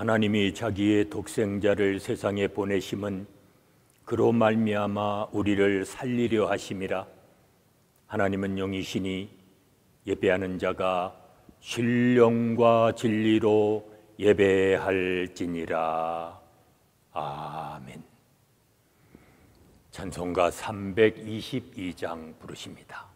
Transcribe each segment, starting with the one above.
하나님이 자기의 독생자를 세상에 보내심은 그로 말미암아 우리를 살리려 하심이라. 하나님은 영이시니 예배하는 자가 신령과 진리로 예배할지니라. 아멘. 찬송가 322장 부르십니다.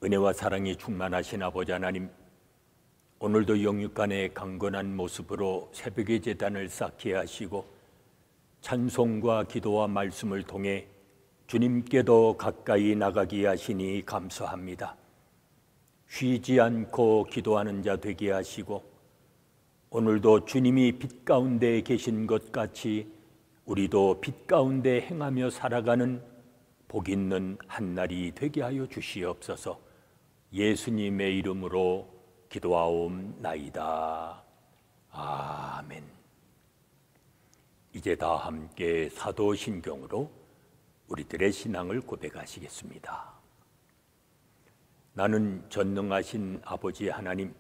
은혜와 사랑이 충만하신 아버지 하나님, 오늘도 영육간의 강건한 모습으로 새벽의 제단을 쌓게 하시고 찬송과 기도와 말씀을 통해 주님께도 가까이 나가게 하시니 감사합니다. 쉬지 않고 기도하는 자 되게 하시고 오늘도 주님이 빛 가운데 계신 것 같이 우리도 빛 가운데 행하며 살아가는 복 있는 한날이 되게 하여 주시옵소서. 예수님의 이름으로 기도하옵나이다. 아멘. 이제 다 함께 사도신경으로 우리들의 신앙을 고백하시겠습니다. 나는 전능하신 아버지 하나님,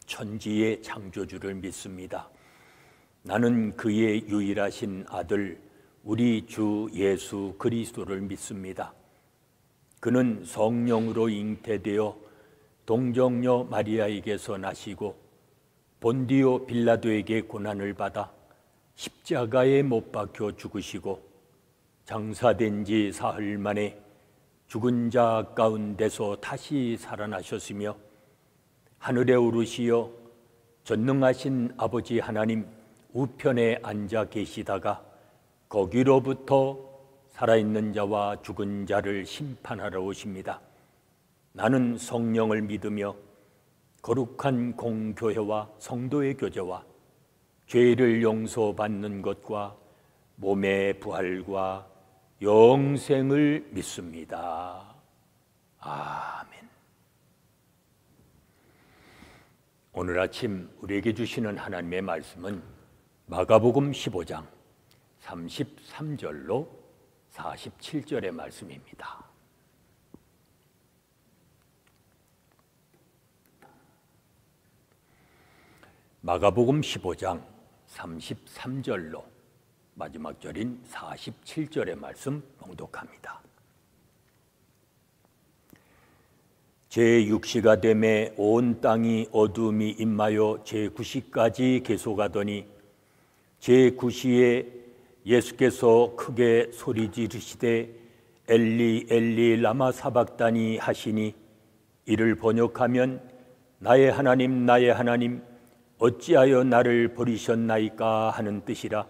천지의 창조주를 믿습니다. 나는 그의 유일하신 아들 우리 주 예수 그리스도를 믿습니다. 그는 성령으로 잉태되어 동정녀 마리아에게서 나시고 본디오 빌라도에게 고난을 받아 십자가에 못 박혀 죽으시고 장사된 지 사흘 만에 죽은 자 가운데서 다시 살아나셨으며 하늘에 오르시어 전능하신 아버지 하나님 우편에 앉아 계시다가 거기로부터 살아있는 자와 죽은 자를 심판하러 오십니다. 나는 성령을 믿으며 거룩한 공교회와 성도의 교제와 죄를 용서받는 것과 몸의 부활과 영생을 믿습니다. 아멘. 오늘 아침 우리에게 주시는 하나님의 말씀은 마가복음 15장 33절로 47절의 말씀입니다. 마가복음 15장 33절로 마지막 절인 47절의 말씀 봉독합니다. 제6시가 되매 온 땅이 어둠이 임하여 제9시까지 계속하더니 제9시에 예수께서 크게 소리 지르시되 엘리 엘리 라마 사박다니 하시니 이를 번역하면 나의 하나님 나의 하나님 어찌하여 나를 버리셨나이까 하는 뜻이라.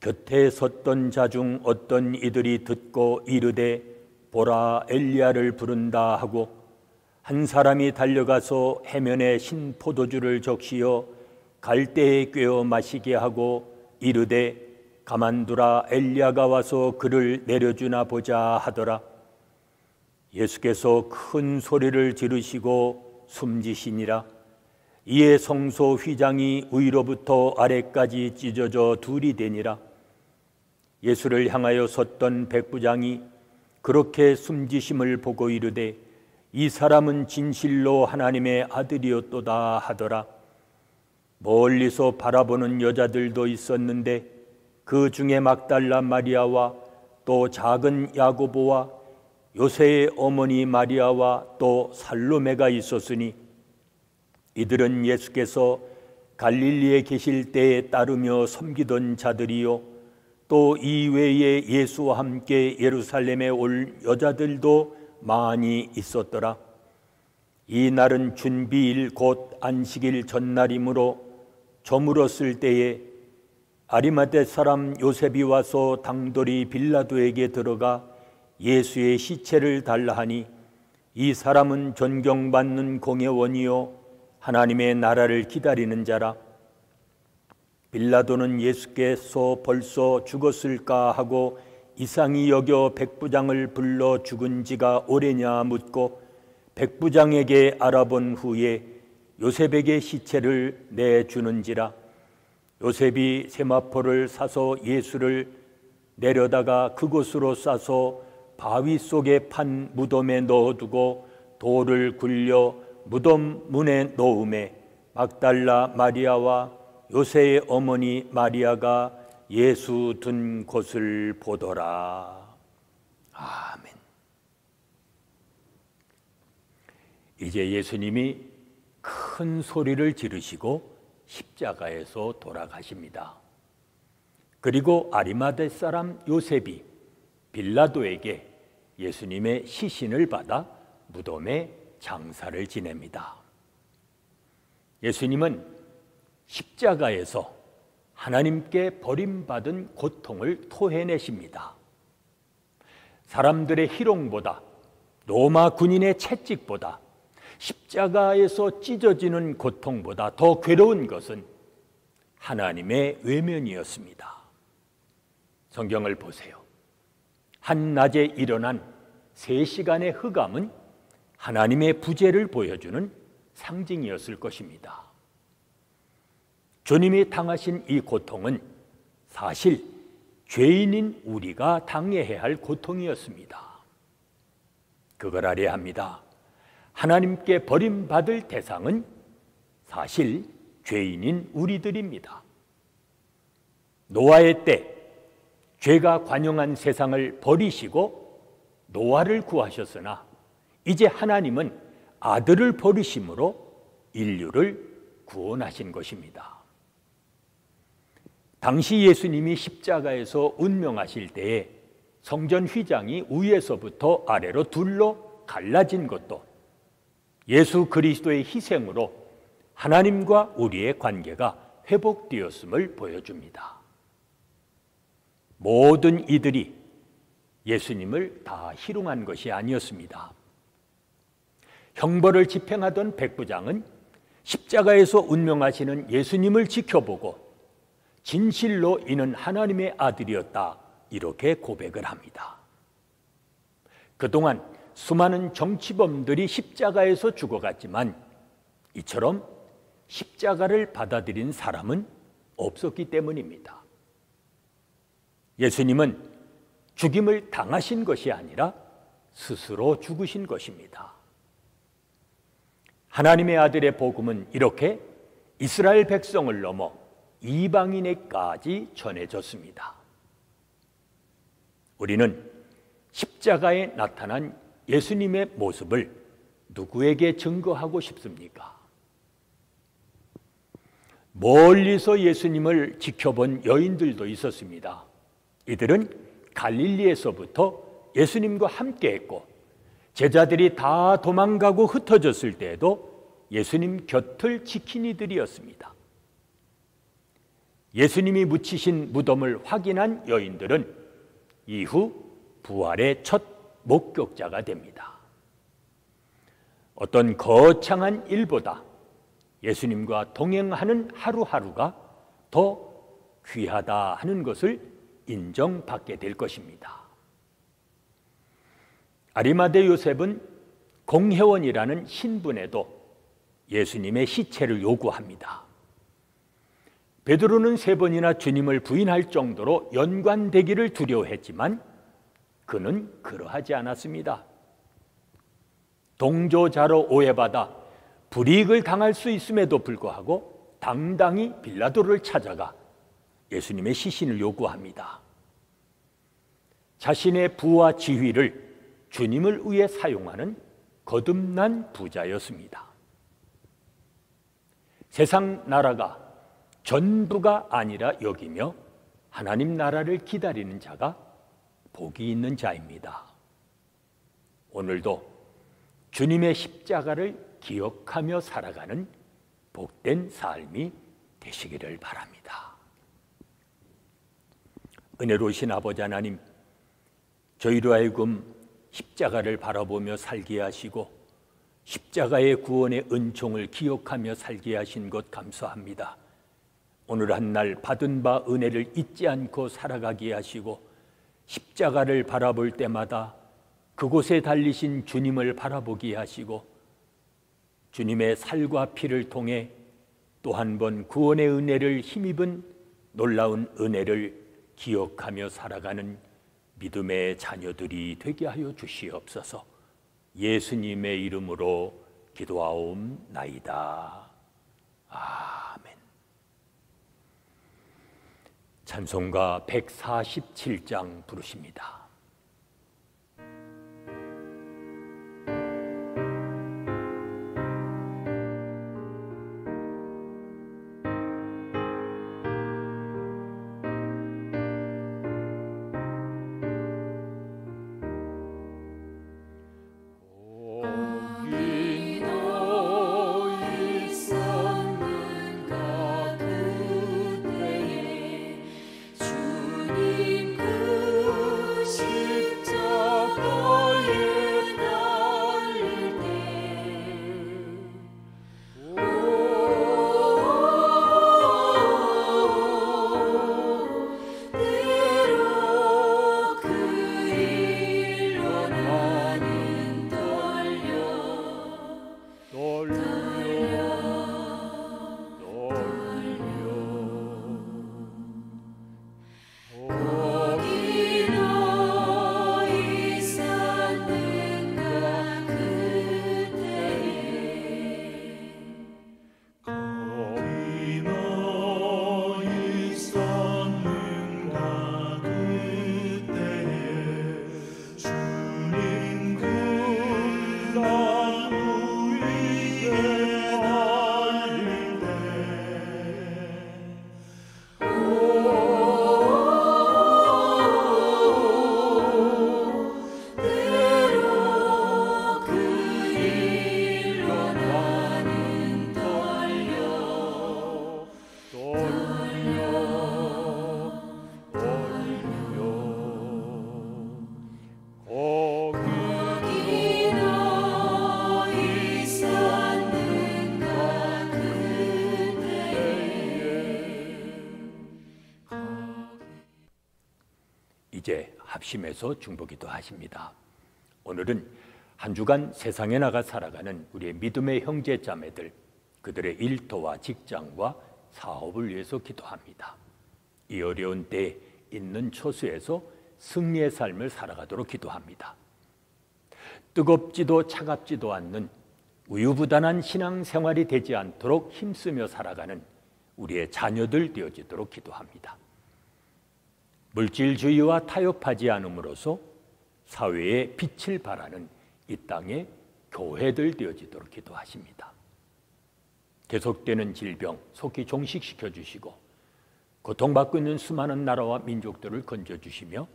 곁에 섰던 자 중 어떤 이들이 듣고 이르되 보라 엘리야를 부른다 하고 한 사람이 달려가서 해면에 신 포도주를 적시어 갈대에 꿰어 마시게 하고 이르되 가만두라 엘리야가 와서 그를 내려주나 보자 하더라. 예수께서 큰 소리를 지르시고 숨지시니라. 이에 성소 휘장이 위로부터 아래까지 찢어져 둘이 되니라. 예수를 향하여 섰던 백부장이 그렇게 숨지심을 보고 이르되 이 사람은 진실로 하나님의 아들이었도다 하더라. 멀리서 바라보는 여자들도 있었는데 그 중에 막달라 마리아와 또 작은 야고보와 요새의 어머니 마리아와 또 살로메가 있었으니 이들은 예수께서 갈릴리에 계실 때에 따르며 섬기던 자들이요 또 이외에 예수와 함께 예루살렘에 올 여자들도 많이 있었더라. 이 날은 준비일 곧 안식일 전날이므로 저물었을 때에 아리마대 사람 요셉이 와서 당돌이 빌라도에게 들어가 예수의 시체를 달라 하니 이 사람은 존경받는 공회원이요 하나님의 나라를 기다리는 자라. 빌라도는 예수께서 벌써 죽었을까 하고 이상히 여겨 백부장을 불러 죽은 지가 오래냐 묻고 백부장에게 알아본 후에 요셉에게 시체를 내주는지라. 요셉이 세마포를 사서 예수를 내려다가 그곳으로 싸서 바위 속에 판 무덤에 넣어두고 돌을 굴려 무덤 문에 놓음에 막달라 마리아와 요새의 어머니 마리아가 예수 둔 곳을 보더라. 아멘. 이제 예수님이 큰 소리를 지르시고 십자가에서 돌아가십니다. 그리고 아리마대 사람 요셉이 빌라도에게 예수님의 시신을 받아 무덤에 장사를 지냅니다. 예수님은 십자가에서 하나님께 버림받은 고통을 토해내십니다. 사람들의 희롱보다 로마 군인의 채찍보다 십자가에서 찢어지는 고통보다 더 괴로운 것은 하나님의 외면이었습니다. 성경을 보세요. 한낮에 일어난 3시간의 흑암은 하나님의 부재를 보여주는 상징이었을 것입니다. 주님이 당하신 이 고통은 사실 죄인인 우리가 당해야 할 고통이었습니다. 그걸 알아야 합니다. 하나님께 버림받을 대상은 사실 죄인인 우리들입니다. 노아의 때 죄가 관영한 세상을 버리시고 노아를 구하셨으나 이제 하나님은 아들을 버리심으로 인류를 구원하신 것입니다. 당시 예수님이 십자가에서 운명하실 때에 성전 휘장이 위에서부터 아래로 둘로 갈라진 것도 예수 그리스도의 희생으로 하나님과 우리의 관계가 회복되었음을 보여줍니다. 모든 이들이 예수님을 다 희롱한 것이 아니었습니다. 형벌을 집행하던 백부장은 십자가에서 운명하시는 예수님을 지켜보고 진실로 이는 하나님의 아들이었다 이렇게 고백을 합니다. 그동안 수많은 정치범들이 십자가에서 죽어갔지만 이처럼 십자가를 받아들인 사람은 없었기 때문입니다. 예수님은 죽임을 당하신 것이 아니라 스스로 죽으신 것입니다. 하나님의 아들의 복음은 이렇게 이스라엘 백성을 넘어 이방인에까지 전해졌습니다. 우리는 십자가에 나타난 예수님의 모습을 누구에게 증거하고 싶습니까? 멀리서 예수님을 지켜본 여인들도 있었습니다. 이들은 갈릴리에서부터 예수님과 함께했고 제자들이 다 도망가고 흩어졌을 때에도 예수님 곁을 지킨 이들이었습니다. 예수님이 묻히신 무덤을 확인한 여인들은 이후 부활의 첫 목격자가 됩니다. 어떤 거창한 일보다 예수님과 동행하는 하루하루가 더 귀하다 하는 것을 인정받게 될 것입니다. 아리마대 요셉은 공회원이라는 신분에도 예수님의 시체를 요구합니다. 베드로는 3번이나 주님을 부인할 정도로 연관되기를 두려워했지만 그는 그러하지 않았습니다. 동조자로 오해받아 불이익을 당할 수 있음에도 불구하고 당당히 빌라도를 찾아가 예수님의 시신을 요구합니다. 자신의 부와 지위를 주님을 위해 사용하는 거듭난 부자였습니다. 세상 나라가 전부가 아니라 여기며 하나님 나라를 기다리는 자가 복이 있는 자입니다. 오늘도 주님의 십자가를 기억하며 살아가는 복된 삶이 되시기를 바랍니다. 은혜로우신 아버지 하나님, 저희로 하여금 십자가를 바라보며 살게 하시고 십자가의 구원의 은총을 기억하며 살게 하신 것 감사합니다. 오늘 한 날 받은 바 은혜를 잊지 않고 살아가게 하시고 십자가를 바라볼 때마다 그곳에 달리신 주님을 바라보게 하시고 주님의 살과 피를 통해 또 한 번 구원의 은혜를 힘입은 놀라운 은혜를 기억하며 살아가는 믿음의 자녀들이 되게 하여 주시옵소서. 예수님의 이름으로 기도하옵나이다. 아멘. 찬송가 147장 부르십니다. 이제 합심해서 중보기도 하십니다. 오늘은 한 주간 세상에 나가 살아가는 우리의 믿음의 형제 자매들, 그들의 일터와 직장과 사업을 위해서 기도합니다. 이 어려운 때에 있는 처수에서 승리의 삶을 살아가도록 기도합니다. 뜨겁지도 차갑지도 않는 우유부단한 신앙생활이 되지 않도록 힘쓰며 살아가는 우리의 자녀들 되어지도록 기도합니다. 물질주의와 타협하지 않음으로써 사회에 빛을 발하는 이 땅의 교회들 되어지도록 기도하십니다. 계속되는 질병 속히 종식시켜 주시고 고통받고 있는 수많은 나라와 민족들을 건져주시며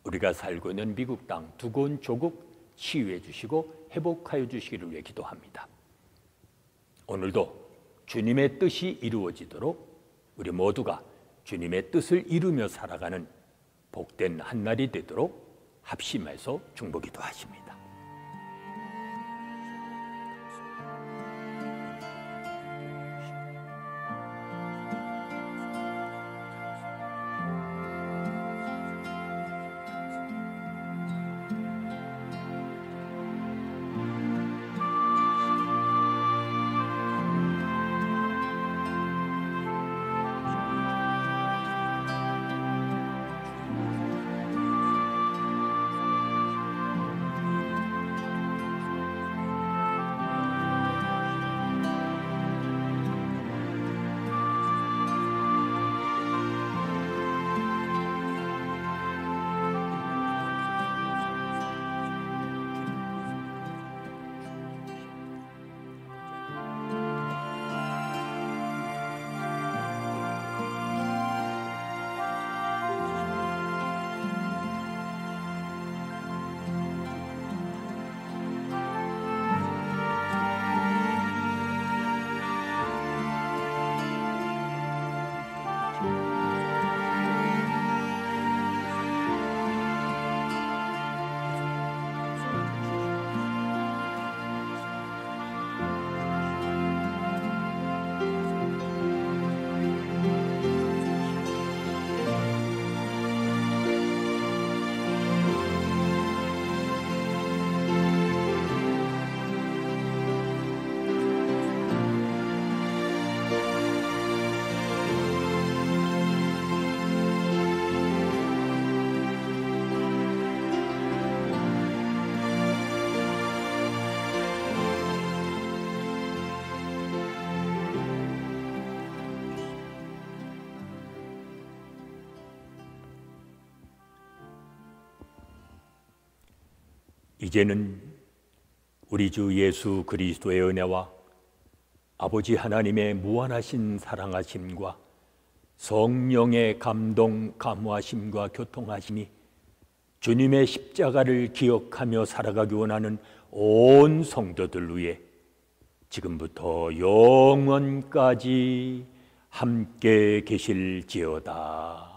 우리가 살고 있는 미국 땅 두꺼운 조국 치유해 주시고 회복하여 주시기를 위해 기도합니다. 오늘도 주님의 뜻이 이루어지도록 우리 모두가 주님의 뜻을 이루며 살아가는 복된 한날이 되도록 합심해서 중보기도 하십니다. 이제는 우리 주 예수 그리스도의 은혜와 아버지 하나님의 무한하신 사랑하심과 성령의 감동, 감화심과 교통하심이 주님의 십자가를 기억하며 살아가기 원하는 온 성도들 위해 지금부터 영원까지 함께 계실지어다.